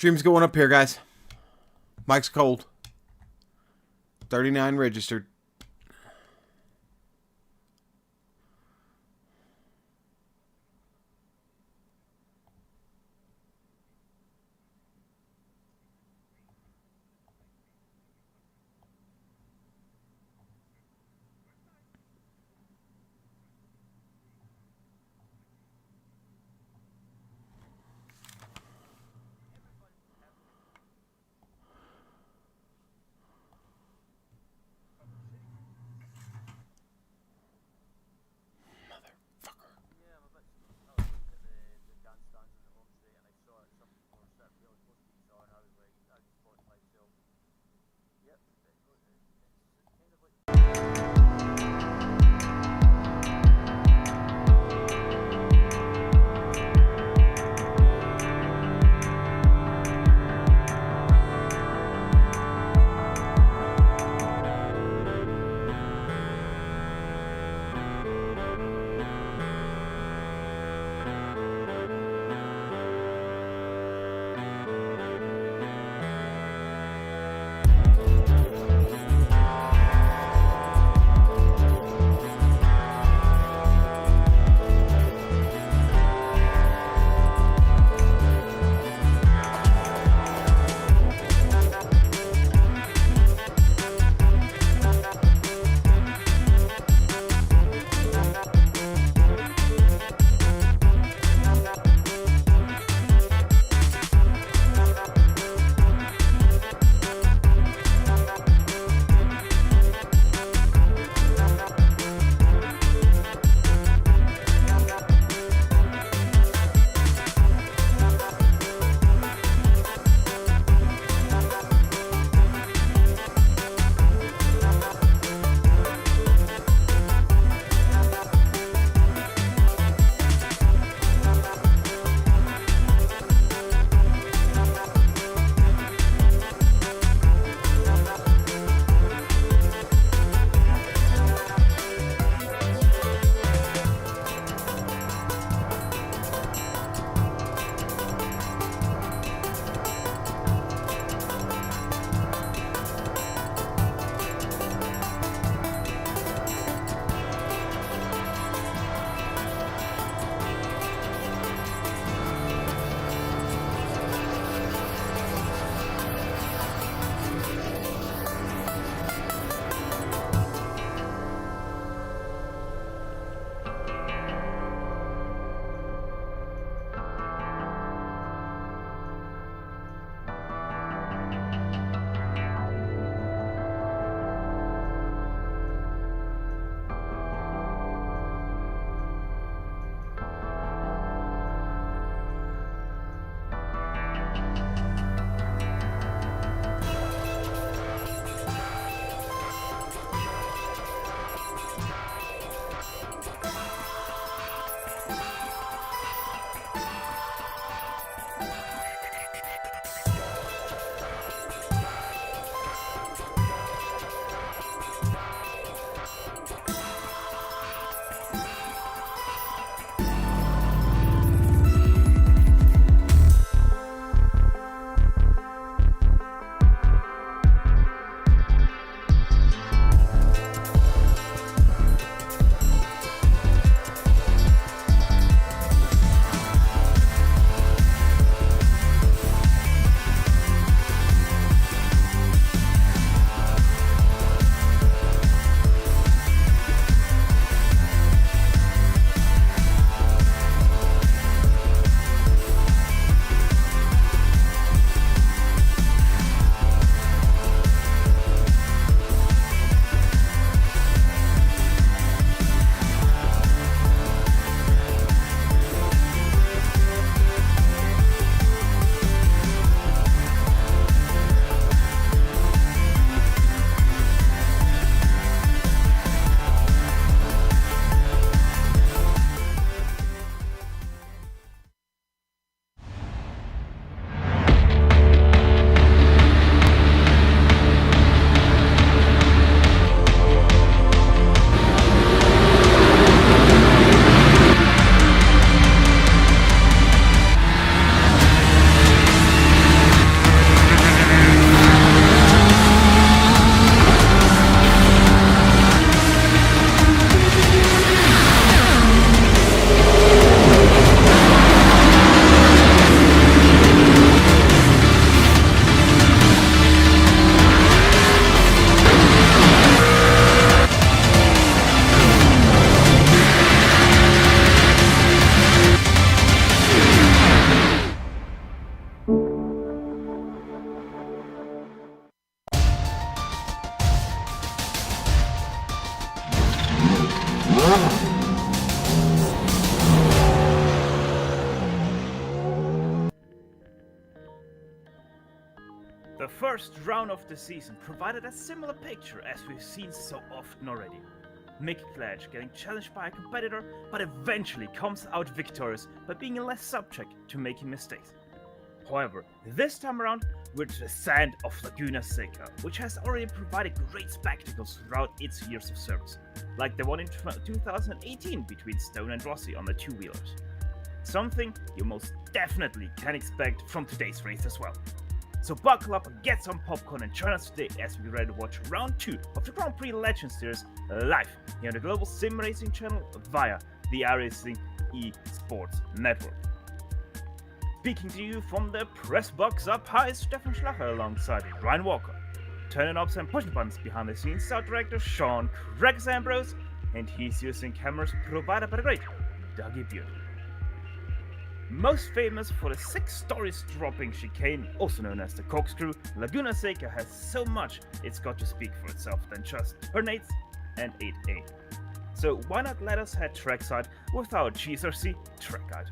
Stream's going up here, guys. Mike's cold. 39 registered. first round of the season provided a similar picture as we've seen so often already. Mick Cledge getting challenged by a competitor, but eventually comes out victorious by being less subject to making mistakes. However, this time around, we're to the sand of Laguna Seca, which has already provided great spectacles throughout its years of service, like the one in 2018 between Stone and Rossi on the two-wheelers. Something you most definitely can expect from today's race as well. So buckle up and get some popcorn and join us today as we ready to watch round 2 of the Grand Prix Legends Series live here on the global SimRacing channel via the iRacing eSports network. Speaking to you from the press box up high is Stefan Schlacher alongside Ryan Walker. Turning knobs and pushing buttons behind the scenes, sound director Sean Craig Ambrose, and he's using cameras provided by the great Dougie Beard. Most famous for the 6 stories dropping chicane, also known as the corkscrew, Laguna Seca has so much it's got to speak for itself than just turn 8s and 8A. So why not let us head trackside with our GSRC track guide.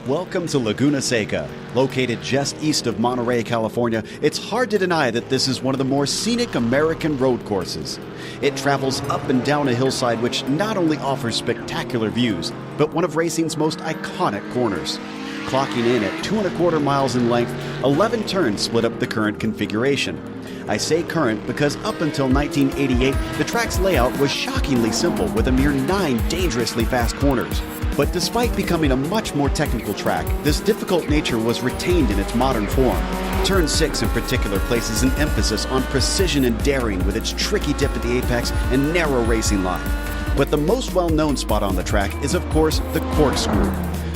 Welcome to Laguna Seca. Located just east of Monterey, California, it's hard to deny that this is one of the more scenic American road courses. It travels up and down a hillside which not only offers spectacular views, but one of racing's most iconic corners. Clocking in at 2.25 miles in length, 11 turns split up the current configuration. I say current because up until 1988, the track's layout was shockingly simple with a mere 9 dangerously fast corners. But despite becoming a much more technical track, this difficult nature was retained in its modern form. Turn 6 in particular places an emphasis on precision and daring with its tricky dip at the apex and narrow racing line. But the most well-known spot on the track is of course the corkscrew.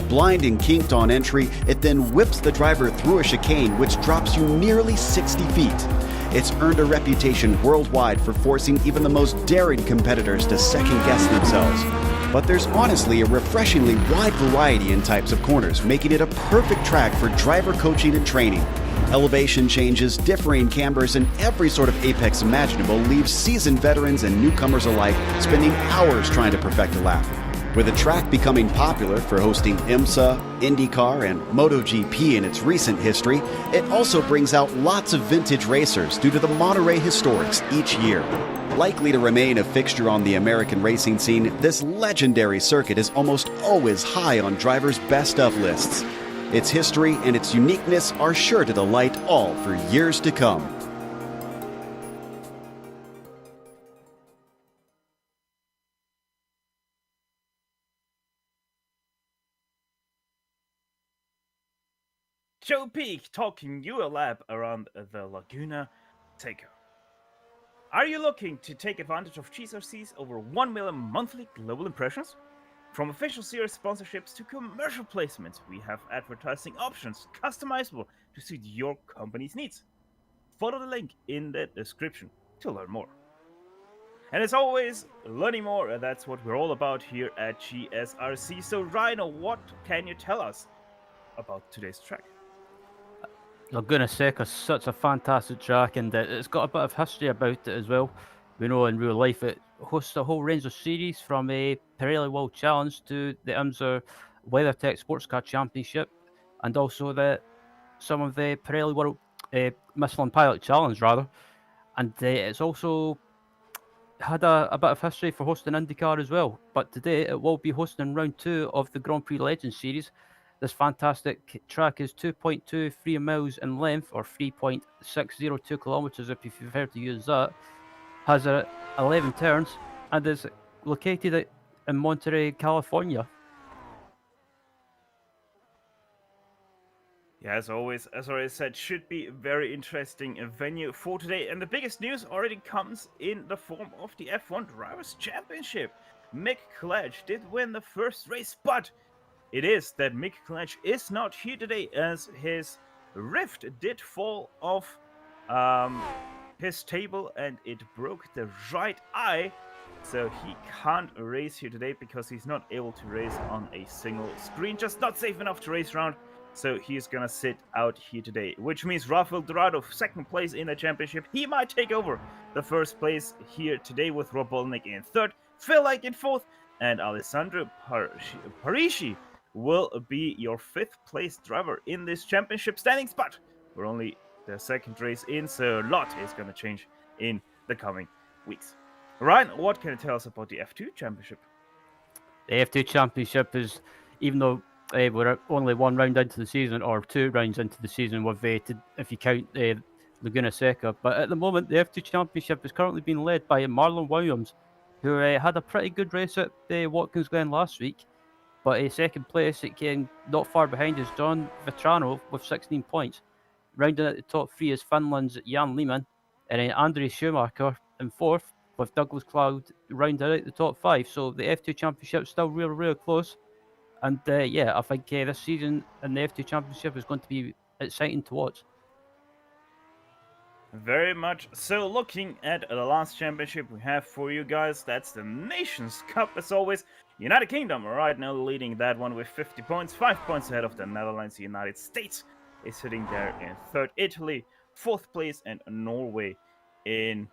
Blind and kinked on entry, it then whips the driver through a chicane which drops you nearly 60 feet. It's earned a reputation worldwide for forcing even the most daring competitors to second-guess themselves. But there's honestly a refreshingly wide variety in types of corners, making it a perfect track for driver coaching and training. Elevation changes, differing cambers, and every sort of apex imaginable leaves seasoned veterans and newcomers alike spending hours trying to perfect a lap. With the track becoming popular for hosting IMSA, IndyCar, and MotoGP in its recent history, it also brings out lots of vintage racers due to the Monterey historics each year. Likely to remain a fixture on the American racing scene, this legendary circuit is almost always high on drivers' best of lists. Its history and its uniqueness are sure to delight all for years to come. Joe Peak talking you a lap around the Laguna Seca. Are you looking to take advantage of GSRC's over 1 million monthly global impressions? From official series sponsorships to commercial placements, we have advertising options customizable to suit your company's needs. Follow the link in the description to learn more. And as always, learning more, that's what we're all about here at GSRC. So Rhino, what can you tell us about today's track? Laguna Seca is such a fantastic track, and it's got a bit of history about it as well. We know in real life it hosts a whole range of series from a Pirelli World Challenge to the IMSA WeatherTech Sports Car Championship, and also some of the Pirelli World Michelin Pilot Challenge rather. And it's also had a bit of history for hosting IndyCar as well. But today it will be hosting round 2 of the Grand Prix Legends series. This fantastic track is 2.23 miles in length, or 3.602 kilometers if you prefer to use that. Has 11 turns and is located in Monterey, California. Yeah, as always, as already said, should be a very interesting venue for today. And the biggest news already comes in the form of the F1 Drivers' Championship. Mick Cledge did win the first race, but it is that Mick Cledge is not here today as his Rift did fall off his table and it broke the right eye. So he can't race here today because he's not able to race on a single screen. Just not safe enough to race around. So he's gonna sit out here today, which means Rafael Dorado, second place in the championship. He might take over the first place here today with Rob Bolnick in third, Phil Lake in fourth, and Alessandro Parisi will be your 5th place driver in this championship standings, but we're only the 2nd race in, so a lot is going to change in the coming weeks. Ryan, what can you tell us about the F2 championship? The F2 Championship is, even though we're only 1 round into the season, or 2 rounds into the season, if you count Laguna Seca, but at the moment, the F2 Championship is currently being led by Marlon Williams, who had a pretty good race at Watkins Glen last week, but a 2nd place, it came not far behind, is John Vetrano with 16 points. Rounding out the top 3 is Finland's Jan Lehmann, and then Andre Schumacher in 4th, with Douglas Cloud rounded out the top 5. So the F2 Championship is still real close. And I think this season in the F2 Championship is going to be exciting to watch. Very much so. Looking at the last championship we have for you guys, that's the Nations Cup as always. United Kingdom right now leading that one with 50 points, 5 points ahead of the Netherlands. The United States is sitting there in 3rd, Italy 4th place, and Norway in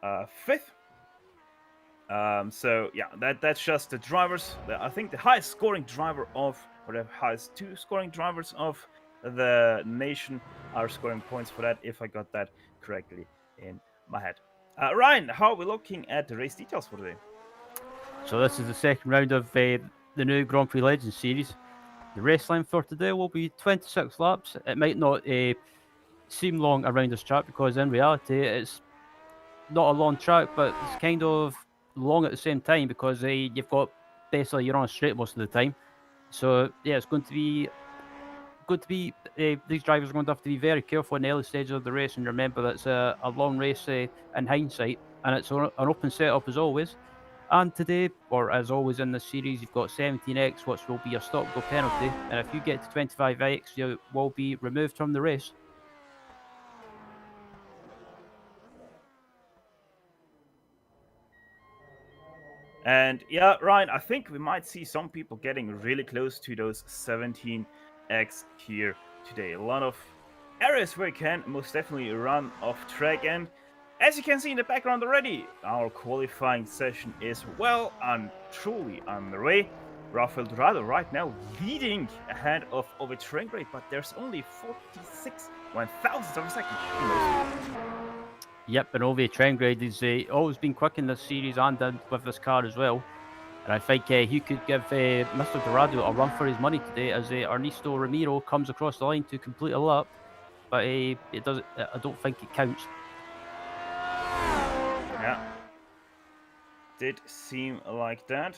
5th. So yeah, that's just the drivers. I think the highest scoring driver or the highest 2 scoring drivers of the nation are scoring points for that, if I got that correctly in my head. Ryan, how are we looking at the race details for today? So this is the 2nd round of the new Grand Prix Legends series. The race length for today will be 26 laps. It might not seem long around this track, because in reality it's not a long track, but it's kind of long at the same time, because you've got basically you're on a straight most of the time. So yeah, it's going to be these drivers are going to have to be very careful in the early stages of the race, and remember that it's a long race in hindsight, and it's an open setup as always. And today, or as always in this series, you've got 17x, which will be a stop-go penalty, and if you get to 25x, you will be removed from the race. And yeah, Ryan, I think we might see some people getting really close to those 17x here today. A lot of areas where you can most definitely run off track, and as you can see in the background already, our qualifying session is well and truly underway. Rafael Dorado right now leading ahead of Ovid Traingrade, but there's only 46 1,000ths of a second. Yep, and Ovid Traingrade has always been quick in this series and with this car as well. And I think he could give Mr. Dorado a run for his money today, as Ernesto Ramiro comes across the line to complete a lap, but I don't think it counts. Yeah, did seem like that.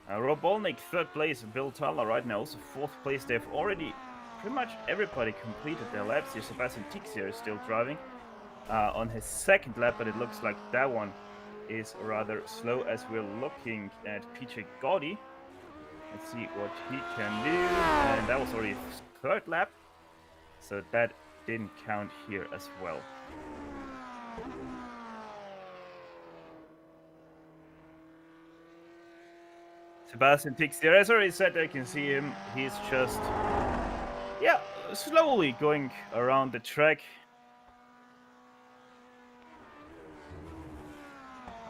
Rob Olnick, 3rd place. Bill Talla right now also 4th place. They've already pretty much everybody completed their laps here. Sebastian Tixier is still driving on his 2nd lap, but it looks like that one is rather slow, as we're looking at PJ Gotti. Let's see what he can do. And that was already his 3rd lap, so that didn't count here as well. Sebastian Tixier, as I already said, I can see him. He's just, slowly going around the track.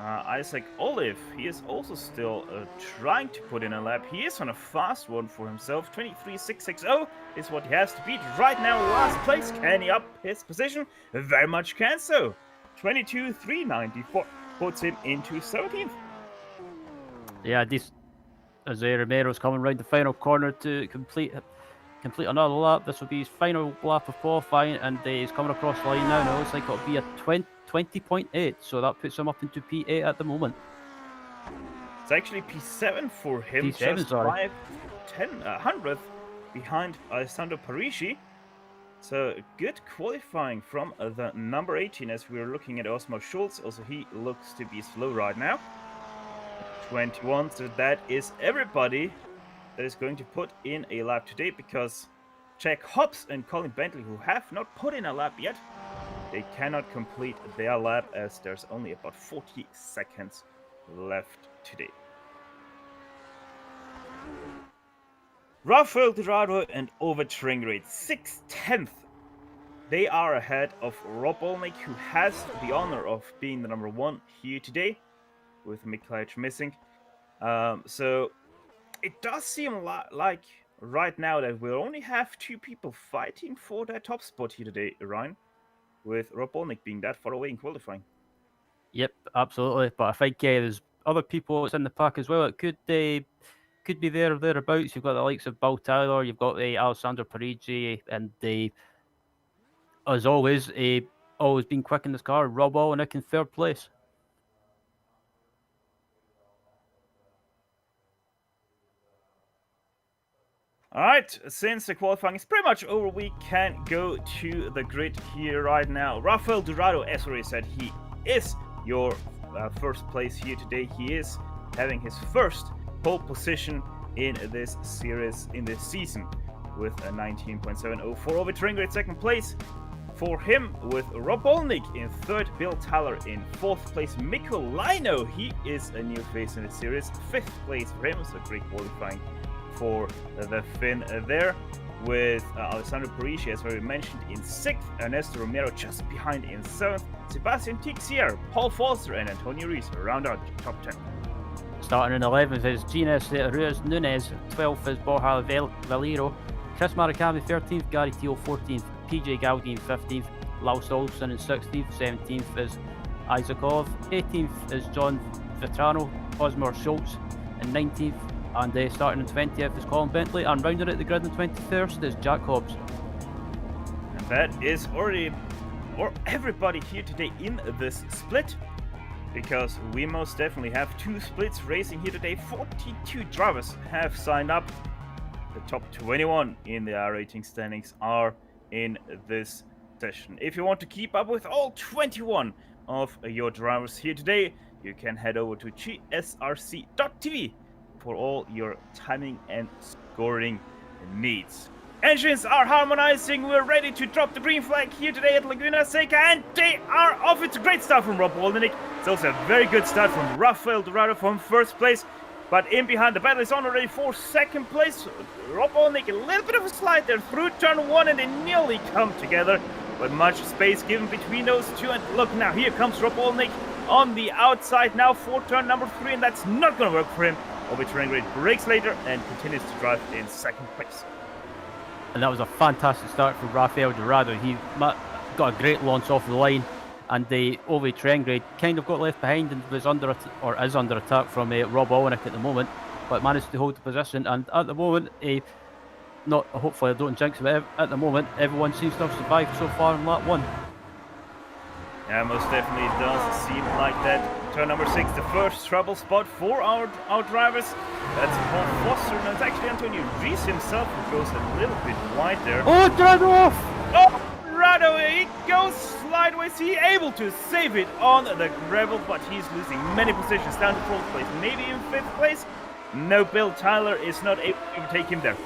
Isaac Olive, he is also still trying to put in a lap. He is on a fast one for himself. 23.660 is what he has to beat right now. Last place. Can he up his position? Very much can so. 22.394 puts him into 17th. Yeah, this as Romero's coming round the final corner to complete another lap. This will be his final lap of qualifying, and he's coming across the line now. And it looks like it'll be a 20.8, so that puts him up into P8 at the moment. It's actually P7 for him, P7, just sorry. 100th behind Alessandro Parisi. So good qualifying from the number 18, as we're looking at Osmo Schultz. Also, he looks to be slow right now. 21, so that is everybody that is going to put in a lap today, because Jack Hobbs and Colin Bentley, who have not put in a lap yet, they cannot complete their lap, as there's only about 40 seconds left today. Rafael Dorado and Ovid Traingrade, 6/10. They are ahead of Rob Olnick, who has the honor of being the number 1 here today, with Mikhail missing. So it does seem like right now that we'll only have 2 people fighting for that top spot here today, Ryan, with Rob Olnick being that far away in qualifying. Yep, absolutely. But I think there's other people that's in the pack as well. It could be there or thereabouts. You've got the likes of Bill Tyler, you've got the Alessandro Parigi, and as always, always been quick in this car, Rob Olnick in third place. Alright, since the qualifying is pretty much over, we can go to the grid here right now. Rafael Dorado, as already said, he is your first place here today. He is having his first pole position in this series, in this season, with a 19.704 over train grade. Second place for him with Rob Olnick in third, Bill Tyler in fourth place, Mikko Lino, he is a new face in the series, fifth place for him, so great qualifying for the Finn there, with Alessandro Parigi, as already mentioned, in 6th, Ernesto Romero just behind in 7th, Sebastian Tixier, Paul Foster, and Antonio Rees round out top 10. Starting in 11th is Gines Ruiz Nunez, 12th is Borja Valero, Chris Maracami 13th, Gary Teal 14th, PJ Galdin 15th, Laus Olsen in 16th, 17th is Isaacov, 18th is John Vetrano, Osmar Schultz in 19th, and starting in 20th is Colin Bentley, and rounding out the grid in 21st is Jack Hobbs. And that is already everybody here today in this split, because we most definitely have 2 splits racing here today. 42 drivers have signed up. The top 21 in the iRacing standings are in this session. If you want to keep up with all 21 of your drivers here today, you can head over to GSRC.tv for all your timing and scoring needs. Engines are harmonizing. We're ready to drop the green flag here today at Laguna Seca, and they are off. It's a great start from Rob Olnick. It's also a very good start from Rafael Dorado from first place. But in behind, the battle is on already for second place. Rob Olnick, a little bit of a slide there through turn 1, and they nearly come together. But much space given between those two. And look now, here comes Rob Olnick on the outside now for turn number 3, and that's not going to work for him. Over train grade breaks later and continues to drive in second place. And that was a fantastic start for Rafael Dorado. He got a great launch off the line, and the Ove Trengrid kind of got left behind and was under attack from Rob Olnick at the moment, but managed to hold the position. And at the moment, hopefully I don't jinx it, but at the moment everyone seems to have survived so far in lap 1. Yeah, most definitely it does seem like that. Turn number 6, the first trouble spot for our drivers. That's Paul Foster, and it's actually Antonio Rees himself who goes a little bit wide there. Oh, Dorado off! Oh, Dorado, he goes sideways. He able to save it on the gravel, but he's losing many positions down to 4th place, maybe in 5th place. No, Bill Tyler is not able to take him there.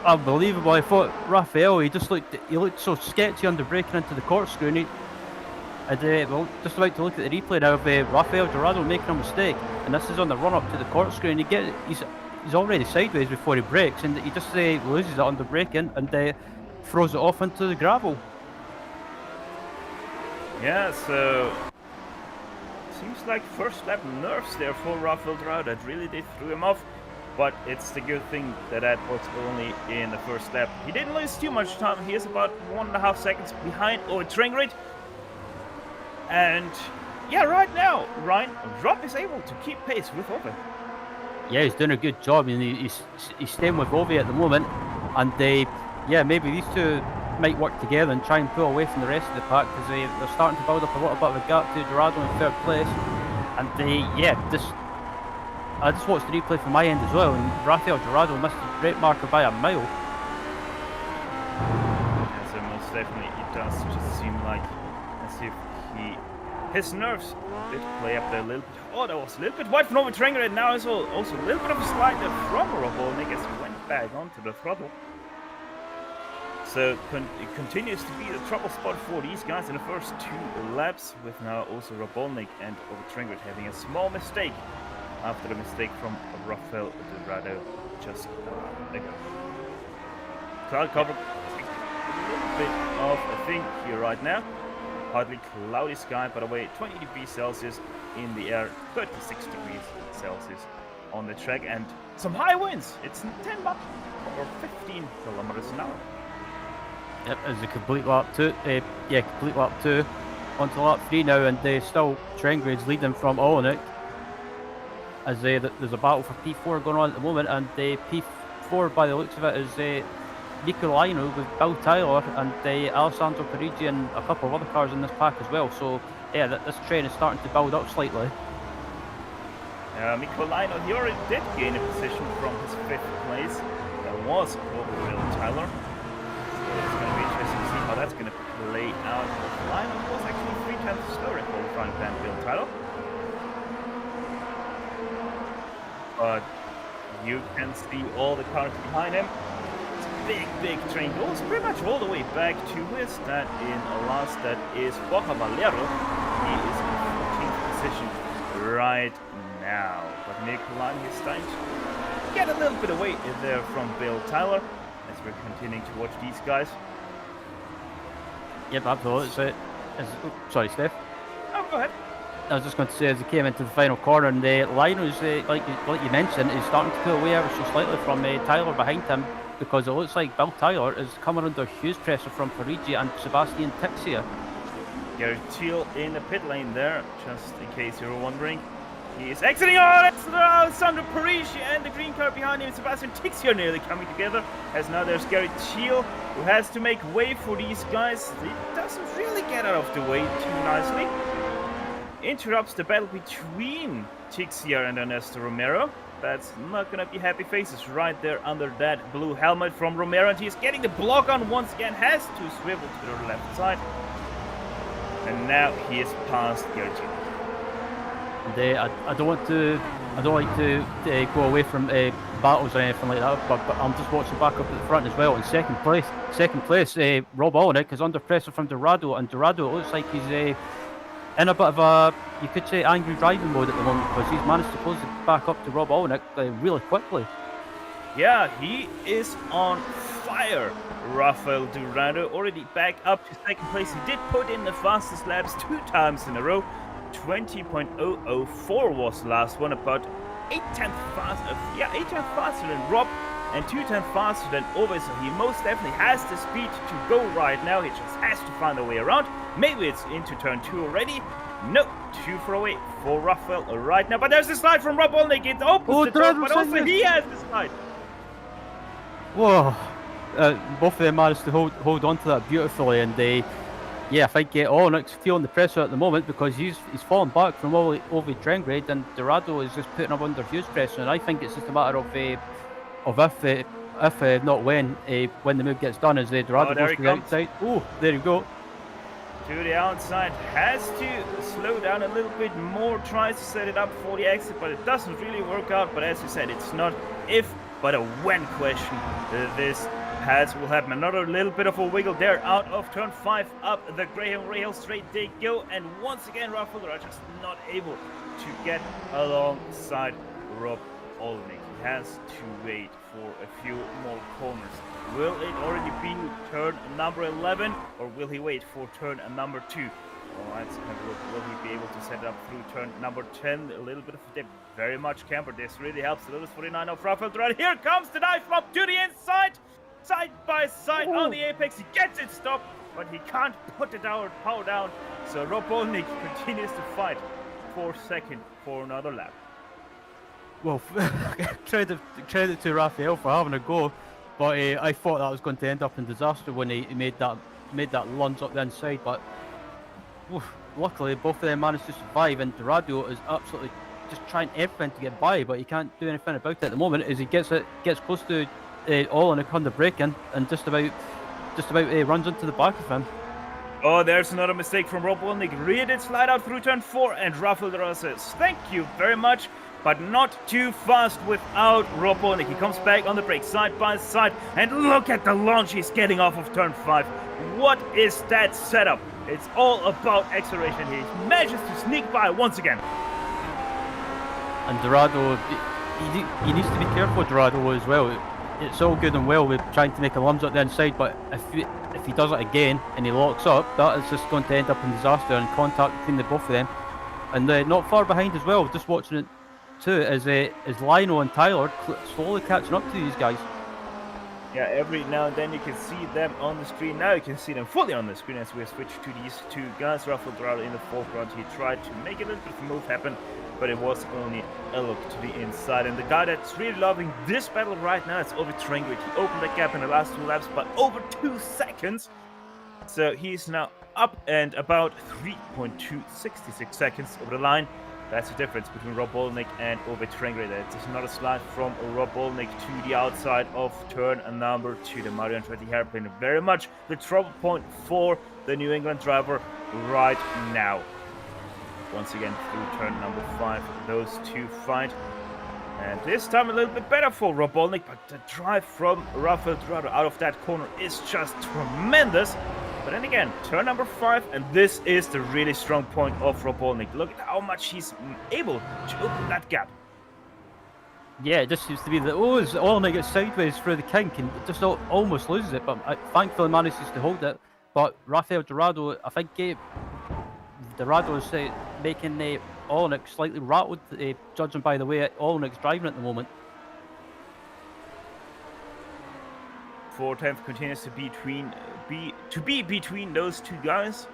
Unbelievable. I thought Rafael, he looked so sketchy under braking into the corkscrew. Just about to look at the replay now of Rafael Dorado making a mistake, and this is on the run up to the corkscrew, and he's already sideways before he brakes, and he just loses it under braking and throws it off into the gravel. Yeah, so seems like first lap nerves there for Rafael Dorado. That really did throw him off. But it's the good thing that was only in the first lap. He didn't lose too much time. He is about 1.5 seconds behind over train grade. And yeah, right now, Ryan, Rob is able to keep pace with Ove. Yeah, he's doing a good job, and he's staying with Ove at the moment. And maybe these two might work together and try and pull away from the rest of the pack, because they're starting to build up a little bit of a gap to Dorado in third place. And I just watched the replay from my end as well, and Rafael Dorado missed the brake marker by a mile. Yeah, so most definitely it does just seem like as if his nerves did play up there a little bit. Oh, that was a little bit wide from Ove Trengrid, and now also a little bit of a slide there from Rob Olnick as he went back onto the throttle. So it continues to be the trouble spot for these guys in the first 2 laps, with now also Rob Olnick and Ove Trengrid having a small mistake after the mistake from Rafael Dorado just ago. Cloud cover, a little bit of a thing here right now. partly cloudy sky, by the way, 20 degrees Celsius in the air, 36 degrees Celsius on the track, and some high winds. It's 10 miles or 15 kilometers an hour. Yep, it's a complete lap 2. Complete lap 2 onto lap 3 now, and still Trengrid's leading from Olenek. As there's a battle for P4 going on at the moment, and P4 by the looks of it is Nico Lino with Bill Tyler and Alessandro Parigi and a couple of other cars in this pack as well. So yeah, this train is starting to build up slightly. Nico Lino, he already did gain a position from his 5th place. That was over Bill Tyler. So it's going to be interesting to see how that's going to play out. Lino was actually 3 times slower in qualifying than Bill Tyler. But you can see all the cars behind him. It's a big train. Goes pretty much all the way back to his that in last. That is Borja Valero. He is in 14th position right now. But Nicolai is starting to get a little bit away there from Bill Tyler as we're continuing to watch these guys. Yep, absolutely. Sorry, Steph. Oh, go ahead. I was just going to say, as he came into the final corner, and Lino's, like you mentioned, is starting to pull away ever so slightly from Tyler behind him, because it looks like Bill Tyler is coming under huge pressure from Parigi and Sebastian Tixia. Gary Thiel in the pit lane there, just in case you were wondering. He is exiting. Oh, that's Alessandro Parigi and the green car behind him, Sebastian Tixia, nearly coming together. As now there's Gary Thiel, who has to make way for these guys. He doesn't really get out of the way too nicely. Interrupts the battle between Tixia and Ernesto Romero. That's not gonna be happy faces right there under that blue helmet from Romero, and he's getting the block on once again, has to swivel to the left side. And now he is past Gary Thiel. And I don't like to go away from battles or anything like that, but I'm just watching back up at the front as well. In second place, Rob Olenek is under pressure from Dorado, and Dorado, it looks like he's in a bit of a, you could say, angry driving mode at the moment, because he's managed to close it back up to Rob Olenek really quickly. Yeah, he is on fire. Rafael Dorado already back up to second place. He did put in the fastest laps 2 times in a row. 20.004 was the last one, about 8 tenths faster than Rob and 2 tenths faster than Ove, so he most definitely has the speed to go right now. He just has to find a way around. Maybe it's into turn 2 already. No, too far away for Rafael right now, but there's a slide from Rob Olnick. It opens the door, but also he has the slide. Whoa, both of them managed to hold on to that beautifully, and yeah, I think Olnick's feeling the pressure at the moment, because he's fallen back from Ove Trengrid, and Dorado is just putting him under huge pressure, and I think it's just a matter of if not when the move gets done, as Dorado goes to the outside. Oh, there you go. To the outside, has to slow down a little bit more, tries to set it up for the exit, but it doesn't really work out. But as you said, it's not if, but a when question. This will happen. Another little bit of a wiggle there out of turn 5, up the Graham Rahal straight they go, and once again Rafael are just not able to get alongside Rob Olnick. He has to wait for a few more corners. Will it already be turn number 11, or will he wait for turn number 2? Well, that's kind of look. Will he be able to set it up through turn number 10? A little bit of a dip, very much camper. This really helps. Lotus 49 of Rafael Dorado. Here comes the dive bomb to the inside, side by side on the apex. He gets it stopped, but he can't put it down, power down. So Rob Olnick continues to fight for second for another lap. Well, credit to Rafael for having a go, but I thought that was going to end up in disaster when he made that lunge up the inside. But luckily, both of them managed to survive, and Dorado is absolutely just trying everything to get by, but he can't do anything about it at the moment. As he gets close to Olenek on the braking, and just about runs into the back of him. Oh, there's another mistake from Rob Olnick. Really did slide out through turn 4, and Rafael Dorado says, "Thank you very much, but not too fast without Rob Olnick." He comes back on the brake side by side, and look at the launch he's getting off of turn 5. What is that setup? It's all about acceleration. He manages to sneak by once again. And Dorado, he needs to be careful, Dorado, as well. It's all good and well with trying to make a lunge up the inside, but if if he does it again and he locks up, that is just going to end up in disaster and contact between the both of them. And not far behind as well, just watching it too, is Lino and Tyler slowly catching up to these guys. Yeah, every now and then you can see them on the screen. Now you can see them fully on the screen as we switch to these two guys. Rafael Dorado in the foreground. He tried to make a little bit of a move happen, but it was only a look to the inside. And the guy that's really loving this battle right now is Ovi Trengrid. He opened that gap in the last 2 laps by over 2 seconds. So he's now up and about 3.266 seconds over the line. That's the difference between Rob Bolnick and Ovi Trengrid. It's another slide from Rob Bolnick to the outside of turn number 2. The Mario Andretti hairpin, very much the trouble point for the New England driver right now. Once again through turn number 5, those two fight. And this time a little bit better for Rob Bolnick, but the drive from Rafael Dorado out of that corner is just tremendous. But then again, turn number 5, and this is the really strong point of Rob Bolnick. Look at how much he's able to open that gap. Yeah, it just seems to be that Olnick gets sideways through the kink and just almost loses it, but thankfully manages to hold it. But Rafael Dorado, I think Dorado is making Olnick slightly rattled, judging by the way Olnick's driving at the moment. 4/10 continues to be between those two guys.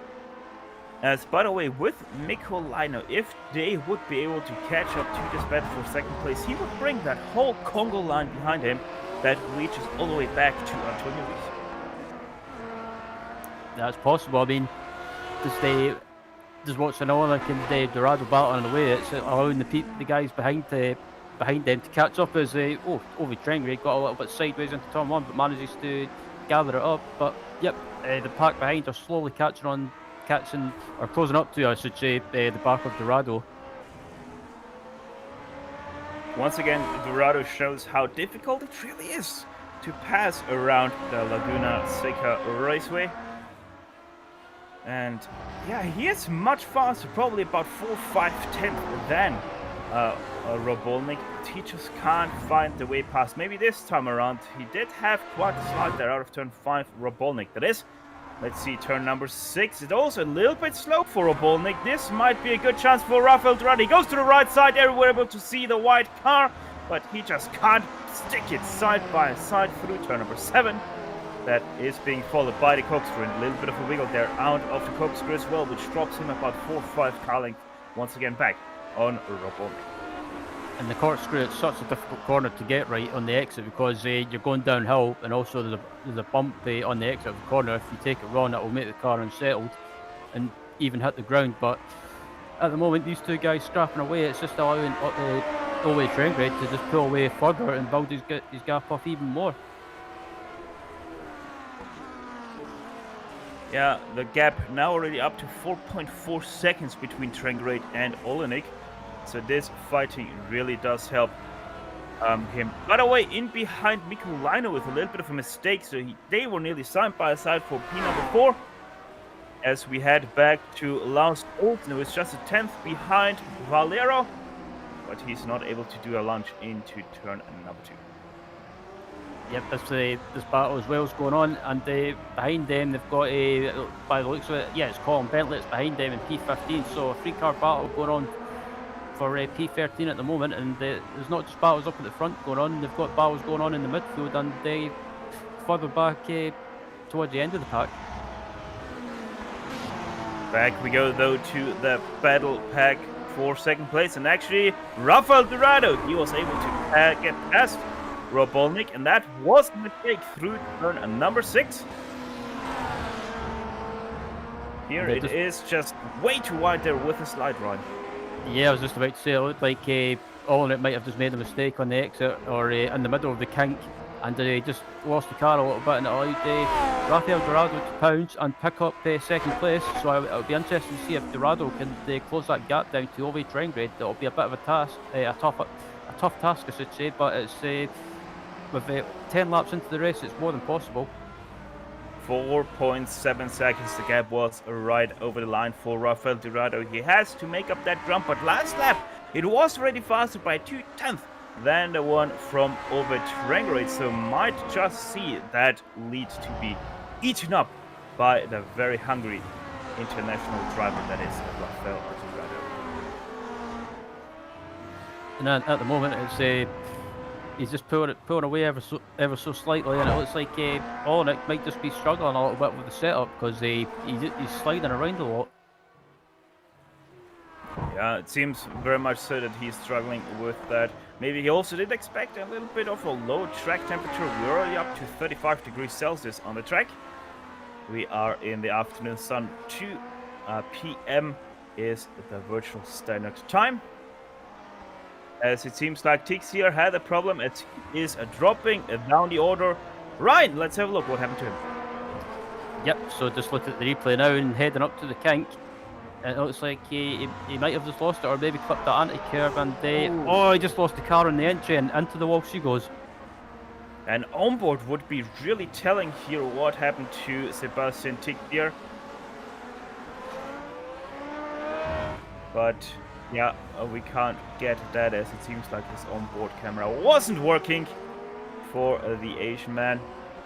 As by the way, with Mikko Lino, if they would be able to catch up to this battle for second place, he would bring that whole Congo line behind him that reaches all the way back to Antonio Rees. That's possible. I mean, just watching Olnick and Dorado battle on the way, it's allowing the guys behind them to catch up as Ovi Trengrid got a little bit sideways into turn 1 but manages to gather it up. But yep, the pack behind are slowly catching or closing up to, I should say, the back of Dorado. Once again, Dorado shows how difficult it really is to pass around the Laguna Seca Raceway. And yeah, he is much faster, probably about 4/5 than Rob Bolnick, but he just can't find the way past. Maybe this time around he did have quite a slide there out of turn 5, Rob Bolnick. That is, let's see, turn number 6. It's also a little bit slow for Rob Bolnick. This might be a good chance for Rafael Dorado. He goes to the right side, everywhere able to see the white car, but he just can't stick it side by side through turn number 7. That is being followed by the corkscrew. A little bit of a wiggle there out of the corkscrew as well, which drops him about 4/5 car length once again back on Rob Bolnick. And the corkscrew, it's such a difficult corner to get right on the exit because you're going downhill, and also there's a bump on the exit of the corner. If you take it wrong, that will make the car unsettled and even hit the ground. But at the moment, these two guys scrapping away, it's just allowing Ovi Trengrid to just pull away further and build his gap up even more. Yeah, the gap now already up to 4.4 seconds between Trengrid and Olnick. So this fighting really does help him. By the way, in behind Mikko Lino with a little bit of a mistake, so they were nearly side by side for P number 4. As we head back to Lars Olsen, who is just a 10th behind Valero, but he's not able to do a launch into turn number 2. Yep, this battle as well is going on, and behind them they've got by the looks of it, yeah, it's Colin Bentley that's behind them in P15, so a 3-car battle going on for P13 at the moment, and there's not just battles up at the front going on, they've got battles going on in the midfield and further back towards the end of the pack. Back we go though to the battle pack for second place, and actually Rafael Dorado, he was able to get past Rob Bolnick, and that was a mistake through turn number 6. Here it is just way too wide there with a slide run. Yeah, I was just about to say, it looked like Olnick might have just made a mistake on the exit or in the middle of the kink, and just lost the car a little bit, and it allowed Rafael Dorado to pounce and pick up second place. So it'll be interesting to see if Dorado can close that gap down to Ovi Trengrid. It'll be a bit of a task, a tough task, I should say, but it's with 10 laps into the race, it's more than possible. 4.7 seconds, the gap was right over the line for Rafael Dorado. He has to make up that ground, but last lap it was already faster by 2/10 than the one from Ovi Trengrid, so might just see that lead to be eaten up by the very hungry international driver that is Rafael Arturado. And at the moment, it's he's just pulling away ever so slightly, and it looks like Olenek might just be struggling a little bit with the setup because he's sliding around a lot. Yeah, it seems very much so that he's struggling with that. Maybe he also did expect a little bit of a low track temperature. We're already up to 35 degrees Celsius on the track. We are in the afternoon sun. 2 p.m. is the virtual standard time. As it seems like Tix here had a problem. It is dropping down the order. Ryan, let's have a look what happened to him. Yep, so just look at the replay now and heading up to the kink. It looks like he might have just lost it or maybe clipped the anti-curve and he just lost the car on the entry and into the wall she goes. And onboard would be really telling here what happened to Sebastian Tix here. But yeah, we can't get that as it seems like his onboard camera wasn't working for the Asian man.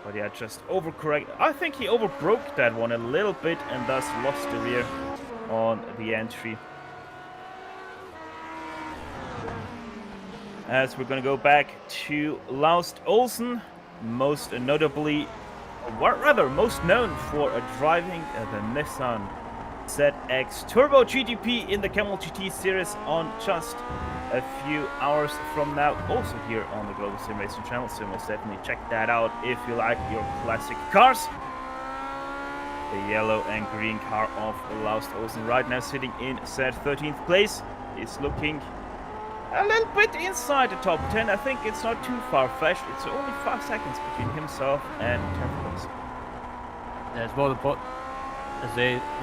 But yeah, just overcorrect. I think he overbroke that one a little bit and thus lost the rear on the entry. As we're gonna go back to Laust Olsen, most notably, or rather most known for driving the Nissan ZX Turbo GTP in the Camel GT series on just a few hours from now, also here on the Global SimRacing channel, so most definitely check that out if you like your classic cars. The yellow and green car of Laust Olsen right now sitting in set 13th place is looking a little bit inside the top 10. I think it's not too far-fetched. It's only 5 seconds between himself and 10th place. As well, the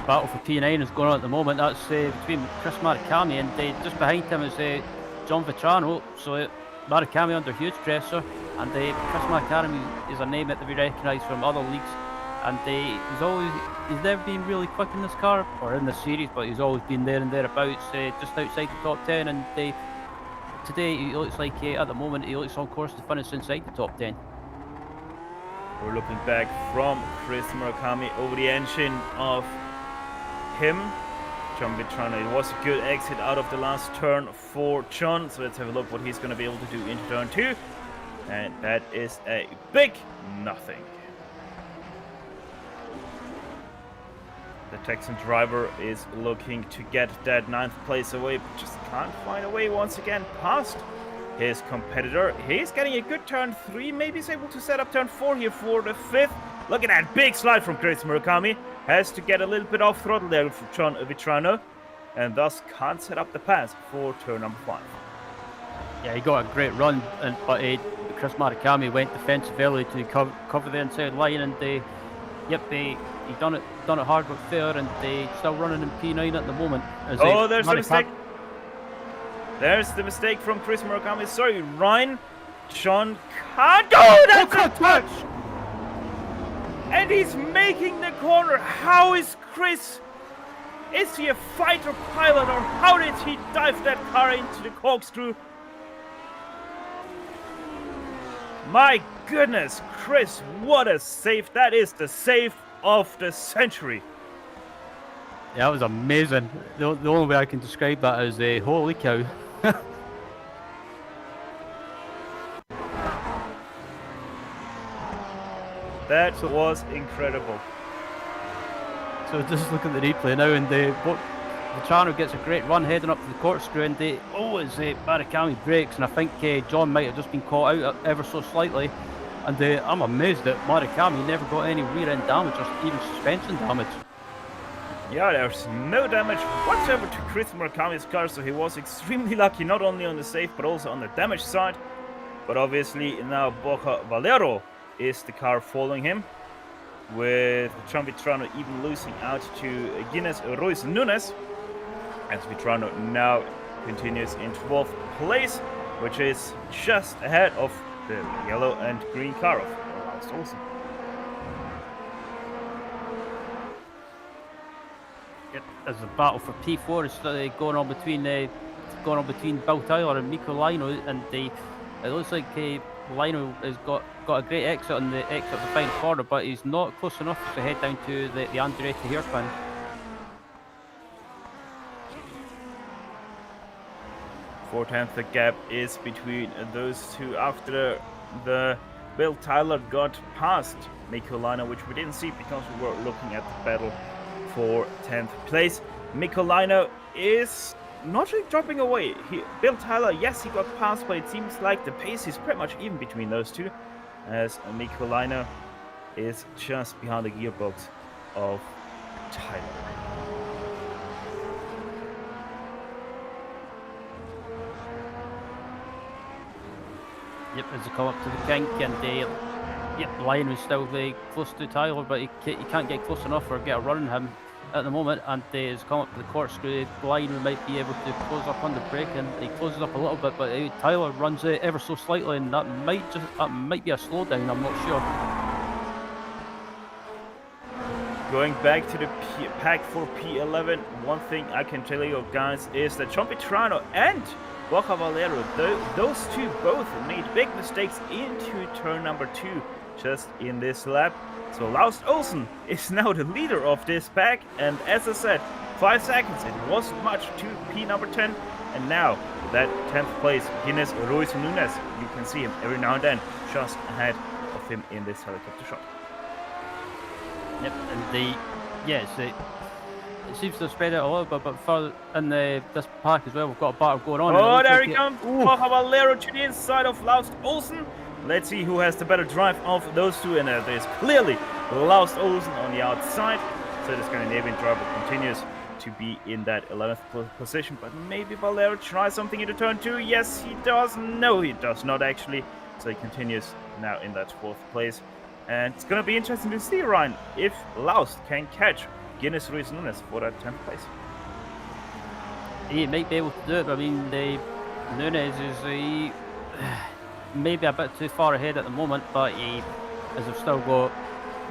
battle for P9 is going on at the moment. That's between Chris Maricami and just behind him is John Vetrano. So Maricami under huge pressure, and Chris Maricami is a name that we recognise from other leagues. And he's never been really quick in this car or in this series, but he's always been there and thereabouts, just outside the top 10. And today he looks like at the moment he looks on course to finish inside the top 10. We're looking back from Chris Murakami over the engine of him, John Vetrano. It was a good exit out of the last turn for John, so let's have a look what he's going to be able to do into turn 2. And that is a big nothing. The Texan driver is looking to get that 9th place away, but just can't find a way once again past his competitor. He's getting a good turn 3, maybe he's able to set up turn 4 here for the 5th. Look at that big slide from Chris Murakami. Has to get a little bit off throttle there for John Vetrano, and thus can't set up the pass for turn number 5. Yeah, he got a great run, but Chris Maricami went defensive early to cover the inside line, and he done it hard with fair, and still running in P9 at the moment. There's the mistake. There's the mistake from Chris Murakami. Sorry, Ryan. John can't go. That's a touch. And he's making the corner. How is Chris? Is he a fighter pilot, or how did he dive that car into the corkscrew? My goodness, Chris, what a save. That is the save of the century. Yeah, that was amazing. The only way I can describe that is holy cow. That was incredible. So just look at the replay now, and Vetrano gets a great run heading up to the corkscrew, and Maricami brakes, and I think John might have just been caught out ever so slightly. And I'm amazed that Maricami never got any rear end damage or even suspension damage. Yeah, there's no damage whatsoever to Chris Murakami's car, so he was extremely lucky not only on the save but also on the damage side. But obviously now Borja Valero is the car following him, with John Vetrano even losing out to Guinness Ruiz Nunes, as Vetrano now continues in 12th place, which is just ahead of the yellow and green car of Laust Olsen. As the battle for P4 is going on between Bill Tyler and Miko Lino, and it looks like Lionel has got a great exit on the final corner, but he's not close enough to head down to the Andretti hairpin. Four-tenths the gap is between those two after the Bill Tyler got past Mikko Lino, which we didn't see because we were looking at the battle for 10th place. Mikko Lino is not really dropping away. Bill Tyler, yes, he got past, but it seems like the pace is pretty much even between those two, as Mikko Lino is just behind the gearbox of Tyler. Yep, as they come up to the kink, and yep, Lionel is still very close to Tyler, but he can't get close enough or get a run on him at the moment. And as they come up to the corkscrew, Lionel might be able to close up on the brake, and he closes up a little bit, but Tyler runs it ever so slightly, and that might be a slowdown. I'm not sure. Going back to the pack for P11, one thing I can tell you guys is that John Petrano and Borja Valero, those two both made big mistakes into turn number 2 just in this lap. So Laust Olsen is now the leader of this pack, and as I said, 5 seconds, it wasn't much to P number 10, and now that 10th place, Guinness Ruiz Nunes, you can see him every now and then just ahead of him in this helicopter shot. Yep, and it seems to have spread out a little bit, but further in this pack as well, we've got a battle going on. Oh, there he comes! Borja Valero to the inside of Laust Olsen. Let's see who has the better drive of those two, and there's clearly Laust Olsen on the outside. So the Scandinavian driver continues to be in that 11th position, but maybe Valero tries something into turn 2. Yes, he does. No, he does not actually. So he continues now in that 4th place. And it's going to be interesting to see, Ryan, if Laust can catch Guinness Ruiz Nunes for that 10th place. He might be able to do it, but I mean, Nunes is maybe a bit too far ahead at the moment, but he has still got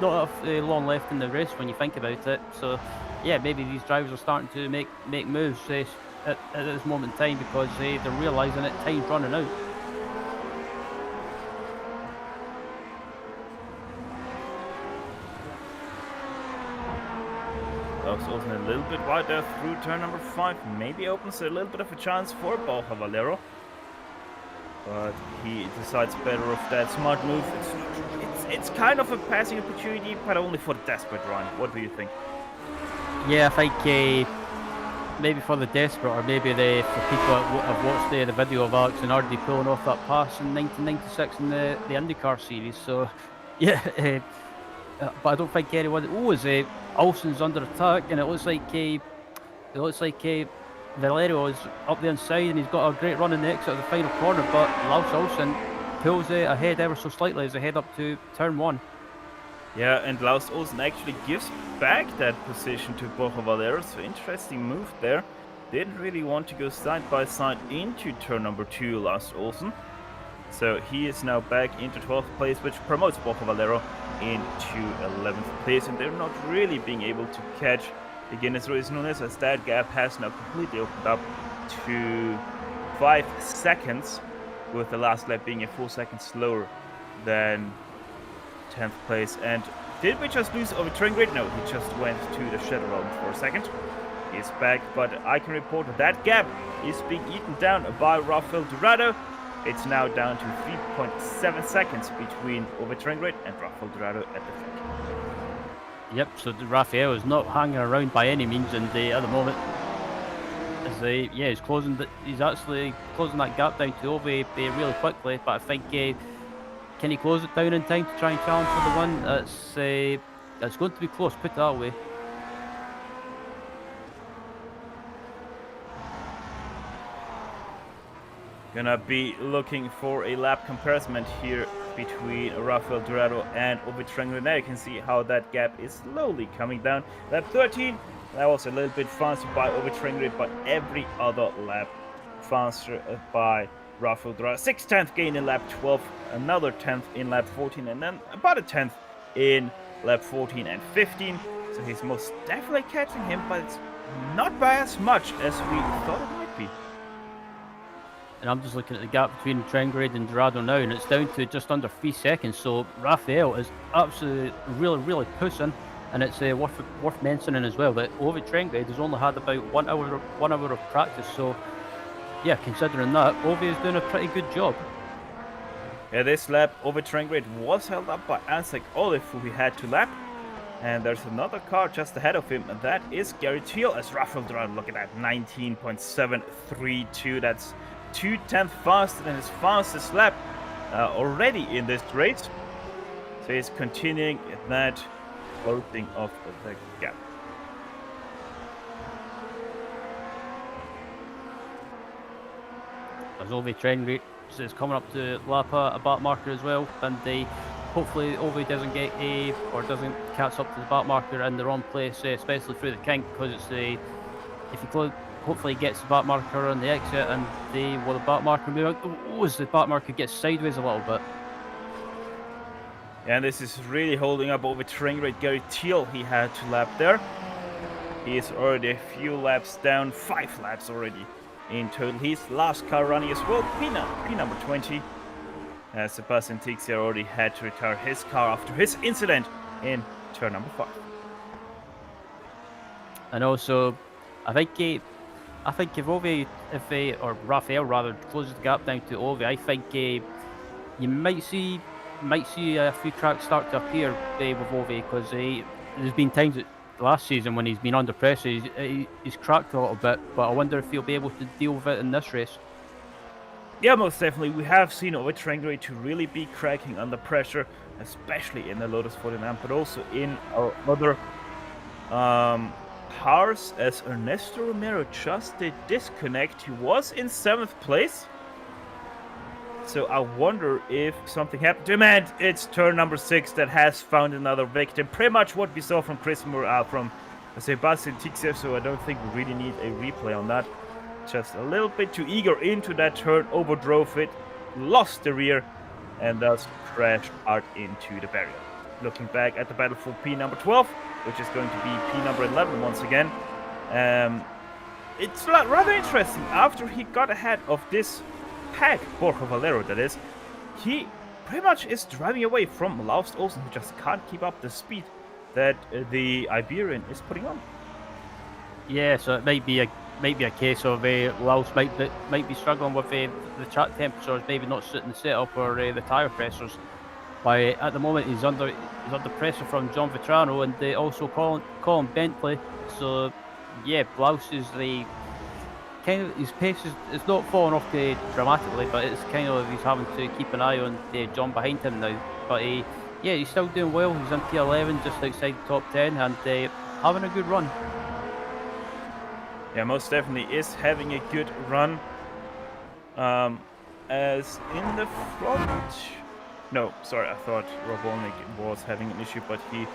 not long left in the race when you think about it. So, yeah, maybe these drivers are starting to make moves at this moment in time because they're realising that time's running out. Olsen a little bit wider through turn number 5, maybe opens a little bit of a chance for Borja Valero, but he decides better of that smart move. It's kind of a passing opportunity, but only for the desperate run. What do you think? Yeah, I think maybe for the desperate, or maybe for people that have watched the video of Alex and Hardy pulling off that pass in 1996 in the IndyCar series. So yeah. But I don't think anyone. Is Olsen's under attack, and it looks like Valero is up the inside, and he's got a great run in the exit of the final corner. But Laust Olsen pulls ahead ever so slightly as they head up to turn 1. Yeah, and Laust Olsen actually gives back that position to Borja Valero. So interesting move there. Didn't really want to go side by side into turn number 2, Laust Olsen. So he is now back into 12th place, which promotes Borja Valero into 11th place, and they're not really being able to catch the Guinness Ruiz Nunes, as that gap has now completely opened up to 5 seconds, with the last lap being a full second slower than 10th place. And did we just lose over train grid? No, he just went to the shadow realm for a second. He's back, but I can report that gap is being eaten down by Rafael Dorado. It's now down to 3.7 seconds between Overtrain Grid and Rafael Dorado at the track. Yep, so Rafael is not hanging around by any means, and at the moment, he's actually closing that gap down to Ove really quickly. But I think can he close it down in time to try and challenge for the win? It's going to be close, put it that way. Gonna be looking for a lap comparison here between Rafael Dorado and Overtrain. Now you can see how that gap is slowly coming down. Lap 13, that was a little bit faster by Overtrain, but every other lap faster by Rafael Dorado. 6/10 gain in lap 12, another 10th in lap 14, and then about a 10th in lap 14 and 15. So he's most definitely catching him, but it's not by as much as we thought it might be. and I'm just looking at the gap between Trengade and Dorado now, and it's down to just under 3 seconds. So Raphael is absolutely really pushing, and it's worth mentioning as well that Ovi Trengade has only had about 1 hour of practice. So yeah, considering that, Ovi is doing a pretty good job. Yeah, this lap, Ovi Trengade was held up by Ansek Olive, who he had to lap. And there's another car just ahead of him, and that is Gary Thiel as Rafael Dorado. Look at that, 19.732. That's 2/10 faster than his fastest lap already in this race. So he's continuing that closing of the gap. As Ovi Trengade is coming up to lap a back marker as well, and hopefully Ovi doesn't catch up to the back marker in the wrong place, especially through the kink, because it's hopefully he gets the back marker on the exit, and the back marker the back marker gets sideways a little bit. And this is really holding up Ovi Trengade. Gary Thiel, he had to lap there. He is already a few laps down, 5 laps already in total. He's last car running as well, P number 20. Sebastian Tixia already had to retire his car after his incident in turn number 5. And also, I think if Raphael rather closes the gap down to Ovi, I think you might see a few cracks start to appear with Ovi, because there's been times last season when he's been under pressure, he's cracked a little bit, but I wonder if he'll be able to deal with it in this race. Yeah, most definitely. We have seen Ovi Trengade to really be cracking under pressure, especially in the Lotus 49, but also in our other cars, as Ernesto Romero just did disconnect. He was in 7th place. So I wonder if something happened to him, and it's turn number 6 that has found another victim. Pretty much what we saw from Sebastian Tixia, so I don't think we really need a replay on that. Just a little bit too eager into that turn, overdrove it, lost the rear, and thus crashed hard into the barrier. Looking back at the battle for P number 12, which is going to be P number 11 once again. It's rather interesting. After he got ahead of this pack, Borja Valero that is, he pretty much is driving away from Laust Olsen, who just can't keep up the speed that the Iberian is putting on. Yeah, so it might be a case of Laus might be struggling with the track temperatures, maybe not suiting the setup or the tyre pressures. But at the moment he's under pressure from John Vitrano and also Colin Bentley. So yeah, Laus is his pace is not falling off dramatically, but it's kind of he's having to keep an eye on John behind him now. But yeah, he's still doing well. He's in P11, just outside the top 10, and having a good run. Yeah, most definitely is having a good run. As in the front... No, sorry, I thought Rob Olnick was having an issue, but he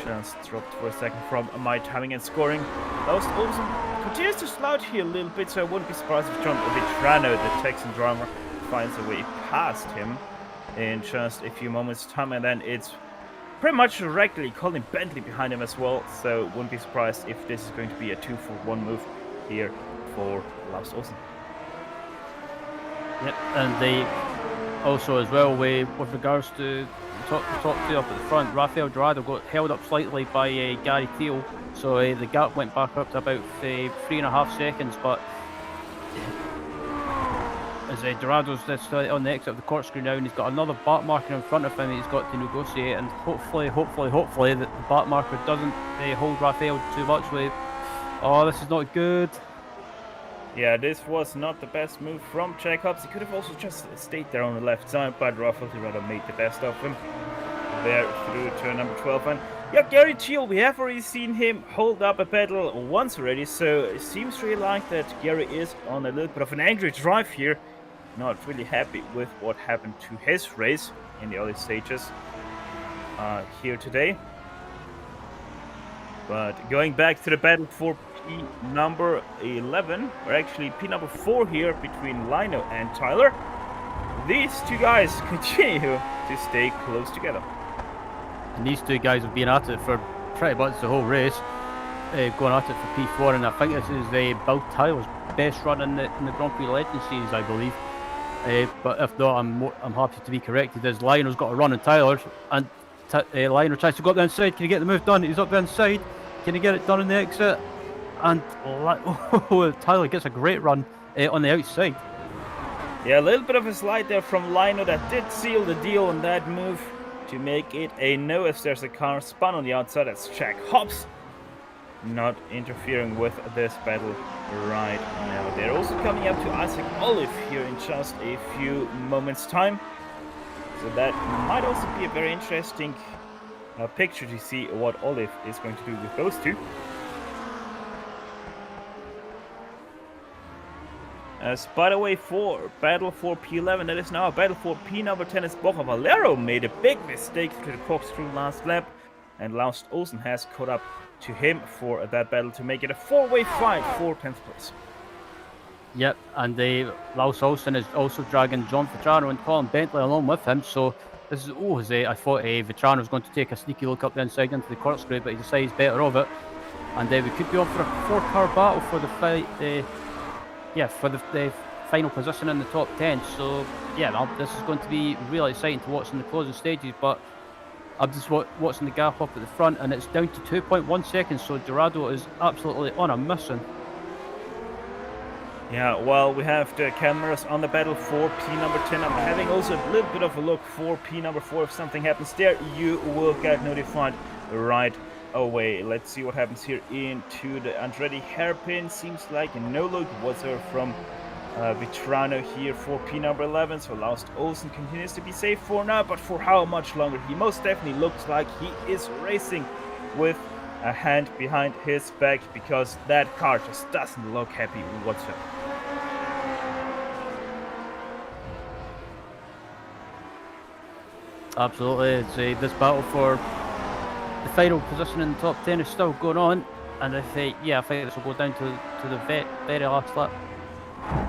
just dropped for a second from my timing and scoring. Laust Olsen continues to slouch here a little bit, so I wouldn't be surprised if John Vitrano, the Texan driver, finds a way past him in just a few moments' time, and then it's pretty much directly Colin Bentley behind him as well, so wouldn't be surprised if this is going to be a 2-for-1 move here for Laust Olsen. Yep, and also as well with regards to the top two up at the front, Rafael Dorado got held up slightly by Gary Thiel, so the gap went back up to about 3.5 seconds, but as Dorado's on the exit of the corkscrew now, and he's got another back marker in front of him he's got to negotiate, and hopefully that the back marker doesn't hold Rafael too much with. Oh, this is not good. Yeah, this was not the best move from Jacobs. He could have also just stayed there on the left side, but Rafael Dorado made the best of him there through turn number 12. And yeah, Gary Thiel, we have already seen him hold up a pedal once already, so it seems really like that Gary is on a little bit of an angry drive here. Not really happy with what happened to his race in the early stages here today. But going back to the battle for P number 11, or actually P number 4 here between Lino and Tyler. These two guys continue to stay close together. And these two guys have been at it for pretty much the whole race. going at it for P4, and I think this is Bill Tyler's best run in the Grand Prix Legends series, I believe. But if not, I'm happy to be corrected. As Lionel's got a run on Tyler's, and Lionel tries to go up the inside. Can he get the move done? He's up the inside. Can he get it done on the exit? And Tyler gets a great run on the outside. Yeah, a little bit of a slide there from Lionel that did seal the deal on that move to make it a no if there's a car spun on the outside. That's Jack Hobbs not interfering with this battle right now. They're also coming up to Isaac Olive here in just a few moments time. So that might also be a very interesting picture to see what Olive is going to do with those two. As by the way, for battle for P11, that is now a battle for P number 10 is Borja Valero made a big mistake through the corkscrew last lap, and Laust Olsen has caught up to him for that battle to make it a four-way fight for 10th place. Yep, and Laust Olsen is also dragging John Vitrano and Colin Bentley along with him, so this is, I thought Vitrano was going to take a sneaky look up the inside into the corkscrew, but he decides better of it, and we could be on for a 4-car battle for the fight, for the final position in the top 10, so yeah, this is going to be really exciting to watch in the closing stages, but I'm just watching the gap up at the front, and it's down to 2.1 seconds, so Dorado is absolutely on a mission. Yeah, well, we have the cameras on the battle for P number 10. I'm having also a little bit of a look for P number 4. If something happens there, you will get notified right away. Let's see what happens here into the Andretti hairpin. Seems like no look whatsoever from Vitrano here for P number 11. So Laust Olsen continues to be safe for now, but for how much longer? He most definitely looks like he is racing with a hand behind his back, because that car just doesn't look happy whatsoever. Absolutely, it's this battle for the final position in the top 10 is still going on, and I think this will go down to the very last lap.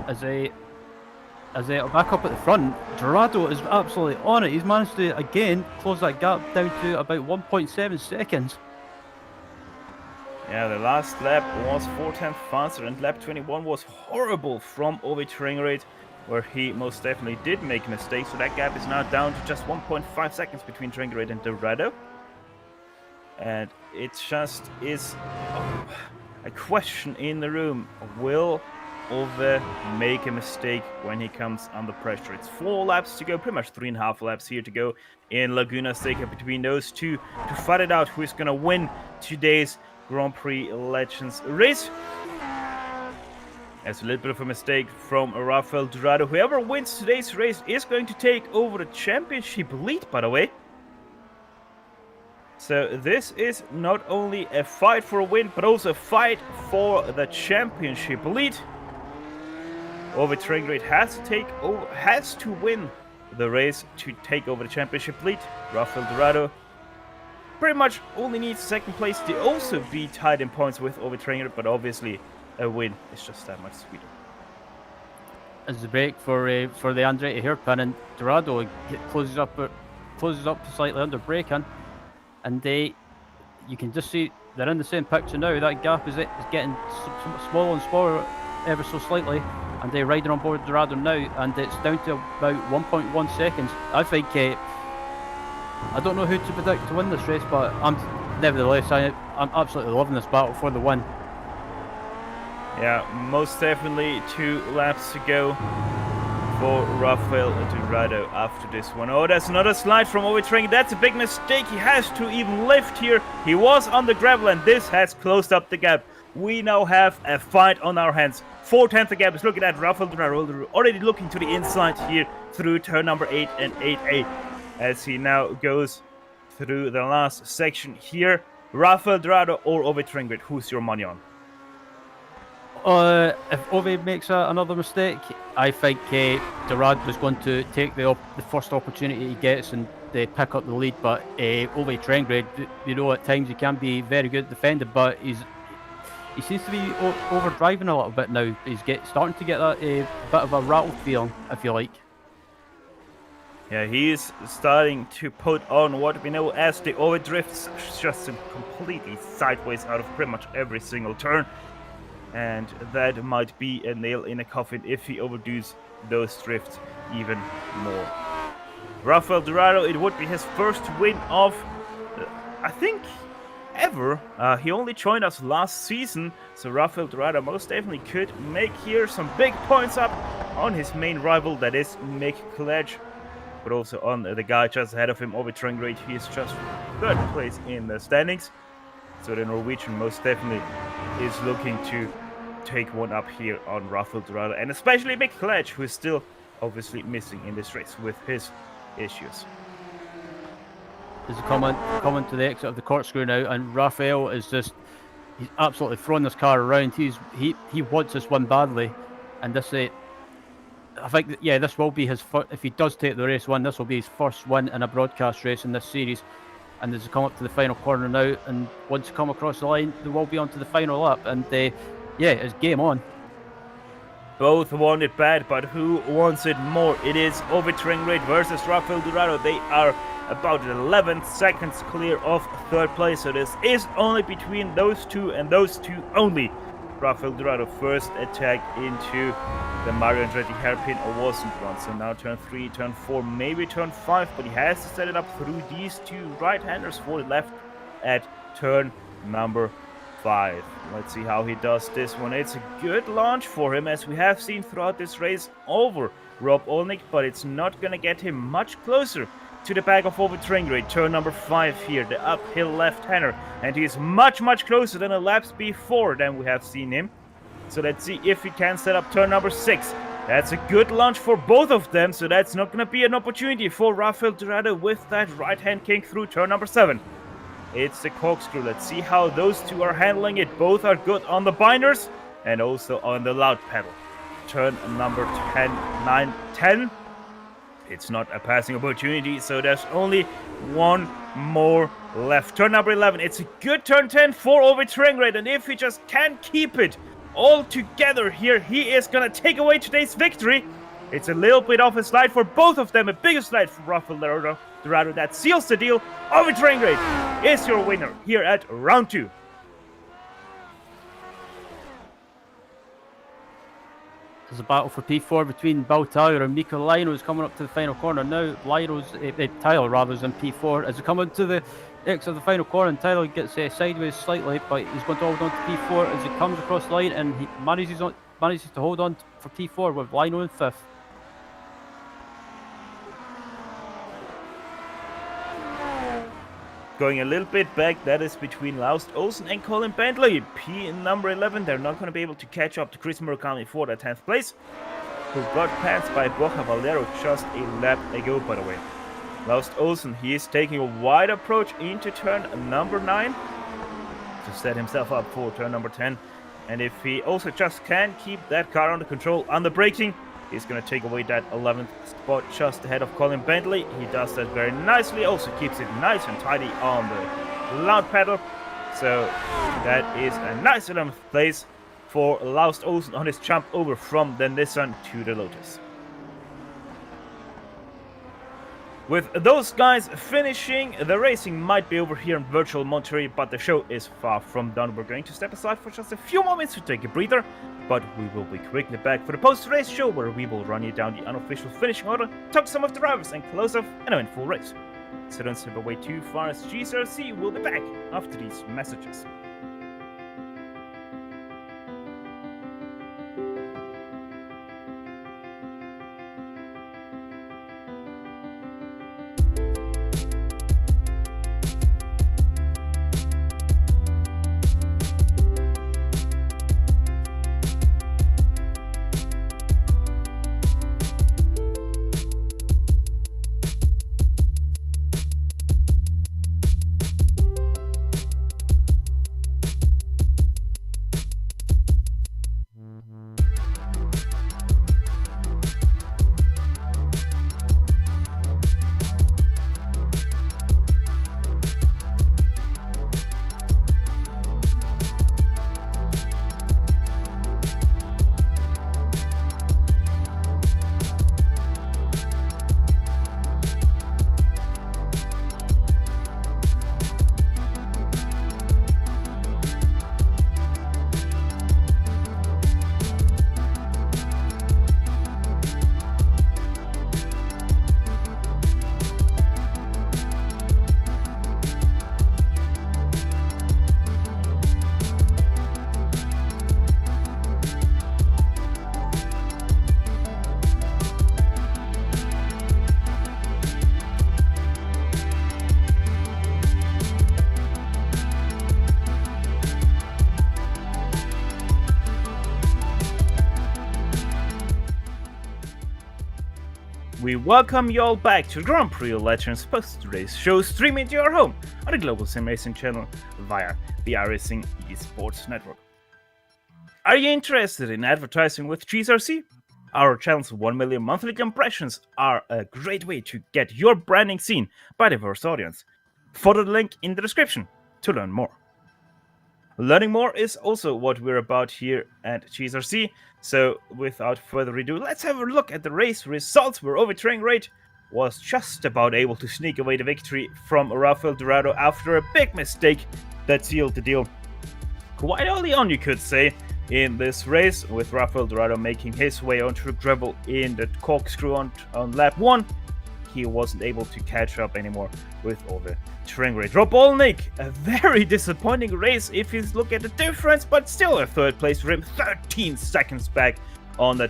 As they back up at the front, Dorado is absolutely on it. He's managed to again close that gap down to about 1.7 seconds. Yeah, the last lap was 4/10 faster, and lap 21 was horrible from Ove Tringerud, where he most definitely did make a mistake. So that gap is now down to just 1.5 seconds between Tringerud and Dorado. And it just is a question in the room. Will Ove make a mistake when he comes under pressure? It's 4 laps to go, pretty much 3.5 laps here to go in Laguna Seca between those two to fight it out who is going to win today's Grand Prix Legends race. That's a little bit of a mistake from Rafael Dorado. Whoever wins today's race is going to take over the championship lead, by the way. So this is not only a fight for a win, but also a fight for the championship lead. Ove Tringerud has to win the race to take over the championship lead. Rafael Dorado pretty much only needs second place to also be tied in points with Ove Tringerud, but obviously a win is just that much sweeter. As the break for the Andretti hairpin, and Dorado closes up slightly under braking, and you can just see they're in the same picture now. That gap is getting smaller and smaller ever so slightly, and they're riding on board Dorado now, and it's down to about 1.1 seconds. I think I don't know who to predict to win this race, but I'm absolutely loving this battle for the win. Yeah, most definitely 2 laps to go for Rafael Dorado after this one. Oh, that's another slide from Ove Tringerud. That's a big mistake. He has to even lift here. He was on the gravel, and this has closed up the gap. We now have a fight on our hands. 4/10 gap is looking at Rafael Dorado, already looking to the inside here through turn number 8 and 8A. As he now goes through the last section here. Rafael Dorado or Ove Tringerud, who's your money on? If Ove makes another mistake, I think Dorado is going to take the first opportunity he gets and pick up the lead. But Ove Tringerud, at times he can be very good at defending, but he seems to be overdriving a little bit now. He's starting to get that bit of a rattle feeling, if you like. Yeah, he is starting to put on what we know as the overdrifts, just completely sideways out of pretty much every single turn. And that might be a nail in a coffin if he overdoes those drifts even more. Rafael Dorado, it would be his first win of, I think, ever. He only joined us last season, so Rafael Dorado most definitely could make here some big points up on his main rival, that is Mick Cledge, but also on the guy just ahead of him, Ovi Trengrid. He is just third place in the standings, so the Norwegian most definitely is looking to take one up here on Rafael Dorado, and especially Mick Cledge, who is still obviously missing in this race with his issues. There's a coming to the exit of the corkscrew now, and Rafael is just, he's absolutely throwing this car around. He wants this one badly, and this I think that, yeah, this will be his first, if he does take the race win, this will be his first win in a broadcast race in this series. And as they come up to the final corner now, and once they come across the line, they will be on to the final lap, and yeah, it's game on. Both want it bad, but who wants it more? It is Ovi Trengrid versus Rafael Dorado. They are about 11 seconds clear of third place, so this is only between those two and those two only. Rafael Dorado first attack into the Mario Andretti hairpin wasn't run, so now turn 3, turn 4, maybe turn 5, but he has to set it up through these two right-handers for the left at turn number 5. Let's see how he does this one. It's a good launch for him, as we have seen throughout this race over Rob Olnick, but it's not gonna get him much closer to the back of Ovi Trengrid. Turn number 5 here, the uphill left-hander, and he is much closer than the laps before than we have seen him. So let's see if he can set up turn number 6. That's a good launch for both of them, so that's not gonna be an opportunity for Rafael Dorado with that right-hand king through turn number 7. It's the corkscrew. Let's see how those two are handling it. Both are good on the binders and also on the loud pedal. Turn number 10, 9, 10. It's not a passing opportunity, so there's only one more left. Turn number 11. It's a good turn 10 for Ovi Trengrid, and if he just can't keep it all together here, he is gonna take away today's victory. It's a little bit of a slide for both of them, a bigger slide for Rafael Dorado. That seals the deal. Ovi Trengrid is your winner here at round 2. There's a battle for P4 between Bill Tyler and Mika Lainos coming up to the final corner now. Tyler rather is in P4 as they come into the exit of the final corner, and Tyler gets sideways slightly, but he's going to hold on to P4 as he comes across the line, and he manages to hold on for P4 with Lino in 5th. Going a little bit back, that is between Laust Olsen and Colin Bentley. P number 11, they're not going to be able to catch up to Chris Murakami for that 10th place, who got passed by Borja Valero just a lap ago, by the way. Laust Olsen, he is taking a wide approach into turn number 9 to set himself up for turn number 10. And if he also just can keep that car under control under braking, he's going to take away that 11th spot just ahead of Colin Bentley. He does that very nicely, also keeps it nice and tidy on the loud pedal. So that is a nice 11th place for Laust Olsen on his jump over from the Nissan to the Lotus. With those guys finishing, the racing might be over here in virtual Monterey, but the show is far from done. We're going to step aside for just a few moments to take a breather, but we will be quickly back for the post-race show, where we will run you down the unofficial finishing order, talk to some of the drivers, and close off an eventful race. So don't step away too far, as GSRC will be back after these messages. we welcome you all back to the Grand Prix Legends post-race show streaming to your home on the global SimRacing channel via the iRacing eSports network. Are you interested in advertising with GSRC? Our channel's 1 million monthly impressions are a great way to get your branding seen by a diverse audience. Follow the link in the description to learn more. Learning more is also what we're about here at GSRC, so without further ado, let's have a look at the race results where Overturning Rate was just about able to sneak away the victory from Rafael Dorado after a big mistake that sealed the deal. Quite early on, you could say, in this race, with Rafael Dorado making his way onto the gravel in the corkscrew on lap 1, he wasn't able to catch up anymore with Overturning Rate. Robolnik, a very disappointing race if you look at the difference, but still a third place for him, 13 seconds back on the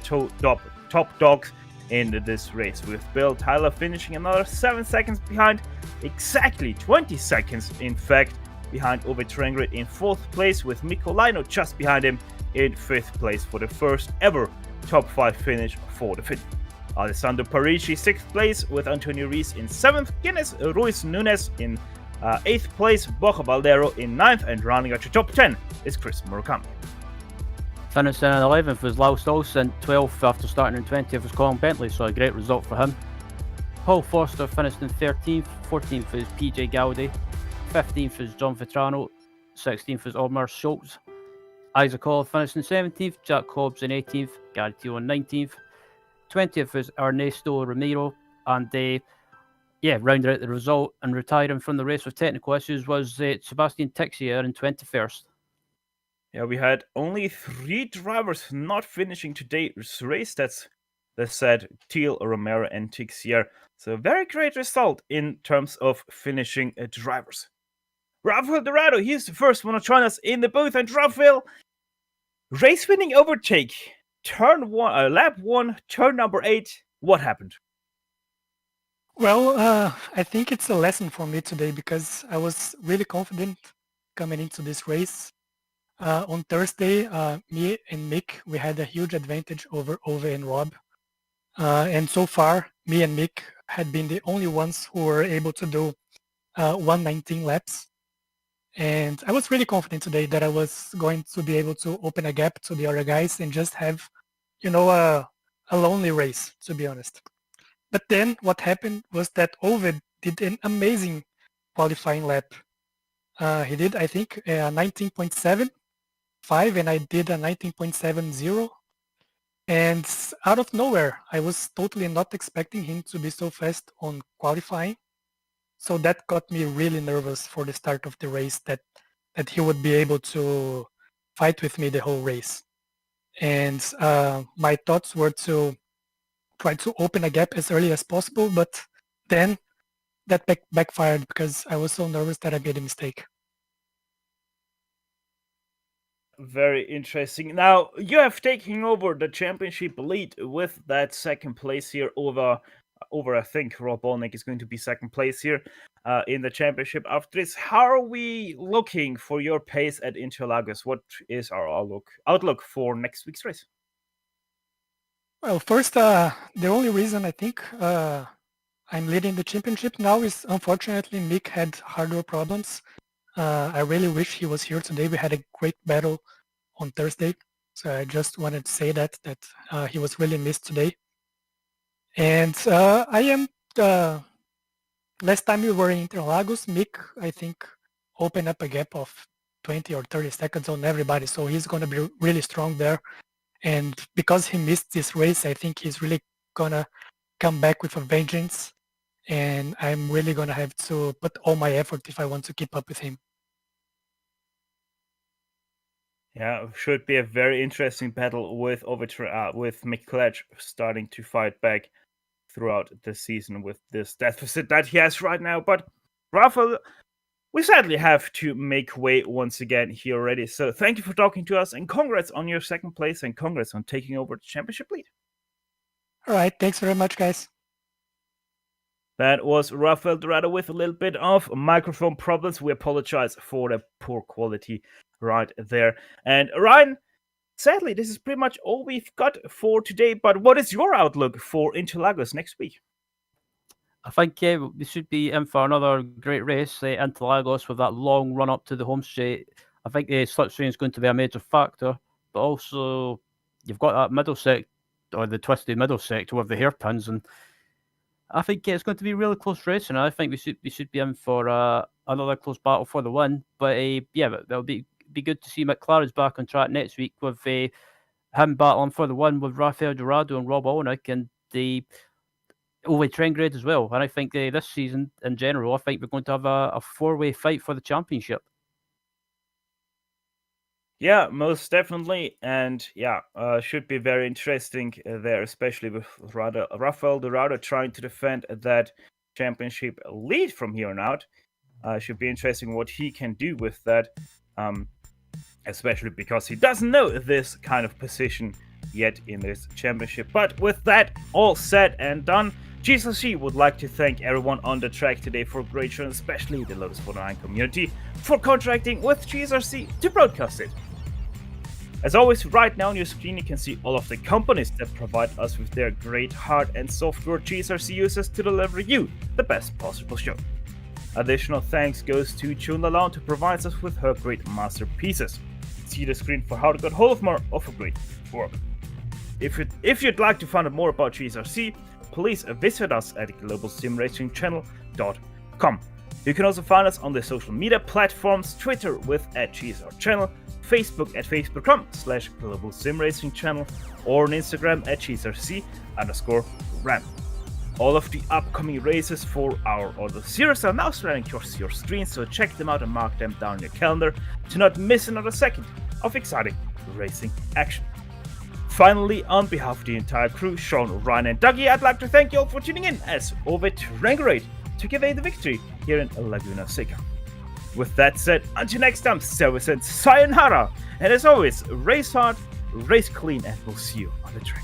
top dogs in this race, with Bill Tyler finishing another 7 seconds behind, exactly 20 seconds in fact behind Overturning Rate in 4th place, with Mikko Laino just behind him in 5th place for the first ever top 5 finish for the Finn. Alessandro Parigi 6th place, with Antonio Reis in 7th, Guinness Ruiz Nunes in 8th place, Borja Baldero in 9th, and rounding out your top 10 is Chris Murakami. Finishing in 11th was Lars Olsen, 12th after starting in 20th was Colin Bentley, so a great result for him. Paul Foster finished in 13th, 14th is PJ Gowdy, 15th is John Vetrano, 16th is Omar Schultz. Isaac Hall finished in 17th, Jack Hobbs in 18th, Gary Teal in 19th. 20th is Ernesto Ramiro, and rounded out the result and retiring from the race with technical issues was Sebastian Tixier in 21st. Yeah, we had only 3 drivers not finishing today's race. That's said Teal, Romero, and Tixier. So a very great result in terms of finishing drivers. Rafael Dorado, he's the first one to join us in the booth, and Rafael, race-winning overtake. Lap 1, turn number 8. What happened? Well, I think it's a lesson for me today because I was really confident coming into this race. On Thursday, me and Mick, we had a huge advantage over Ove and Rob. And so far, me and Mick had been the only ones who were able to do 119 laps. And I was really confident today that I was going to be able to open a gap to the other guys and just have, a lonely race, to be honest. But then what happened was that Ove did an amazing qualifying lap. He did, I think, a 19.75, and I did a 19.70. And out of nowhere, I was totally not expecting him to be so fast on qualifying. So that got me really nervous for the start of the race, that he would be able to fight with me the whole race. And my thoughts were to try to open a gap as early as possible, but then that backfired because I was so nervous that I made a mistake. Very interesting. Now, you have taken over the championship lead with that second place here over I think Rob Bolnick is going to be second place here in the championship after this. How are we looking for your pace at Interlagos? What is our outlook for next week's race? Well, first, the only reason I think I'm leading the championship now is, unfortunately, Mick had hardware problems. I really wish he was here today. We had a great battle on Thursday, so I just wanted to say that he was really missed today. And I am, last time we were in Interlagos, Mick, I think, opened up a gap of 20 or 30 seconds on everybody, so he's going to be really strong there. And because he missed this race, I think he's really going to come back with a vengeance, and I'm really going to have to put all my effort if I want to keep up with him. Yeah, should be a very interesting battle with Mick Kledge starting to fight back throughout the season with this deficit that he has right now. But Rafael, we sadly have to make way once again here already. So thank you for talking to us, and congrats on your second place, and congrats on taking over the championship lead. All right, thanks very much, guys. That was Rafael Dorado with a little bit of microphone problems. We apologize for the poor quality right there. And Ryan, sadly, this is pretty much all we've got for today. But what is your outlook for Interlagos next week? I think we should be in for another great race into Lagos with that long run up to the home straight. I think the slipstream is going to be a major factor, but also you've got that middle sector, or the twisted middle sector with the hairpins, and I think it's going to be really close racing. I think we should be in for another close battle for the win. But that'll be good to see McLaren's back on track next week with him battling for the win with Rafael Dorado and Rob Olnick and the Ove Trengrade as well. And I think this season in general, I think we're going to have a four-way fight for the championship. Yeah, most definitely, and should be very interesting there, especially with Rafael Dorado trying to defend that championship lead from here on out. Should be interesting what he can do with that, especially because he doesn't know this kind of position yet in this championship. But with that all said and done, GSRC would like to thank everyone on the track today for a great show, and especially the Lotus 49 community for contracting with GSRC to broadcast it. As always, right now on your screen you can see all of the companies that provide us with their great hard and software GSRC uses to deliver you the best possible show. Additional thanks goes to June Lalonde, who provides us with her great masterpieces. See the screen for how to get hold of more of her great work. If you'd like to find out more about GSRC, please visit us at globalsimracingchannel.com. You can also find us on the social media platforms, Twitter with @GSRChannel, Facebook at facebook.com/globalsimracingchannel, or on Instagram at GSRC_RAM. All of the upcoming races for our other series are now spreading across your screen, so check them out and mark them down in your calendar to not miss another second of exciting racing action. Finally, on behalf of the entire crew, Sean, Ryan and Dougie, I'd like to thank you all for tuning in as Ove Trengrade took away the victory here in Laguna Seca. With that said, until next time, service and sayonara, and as always, race hard, race clean, and we'll see you on the track.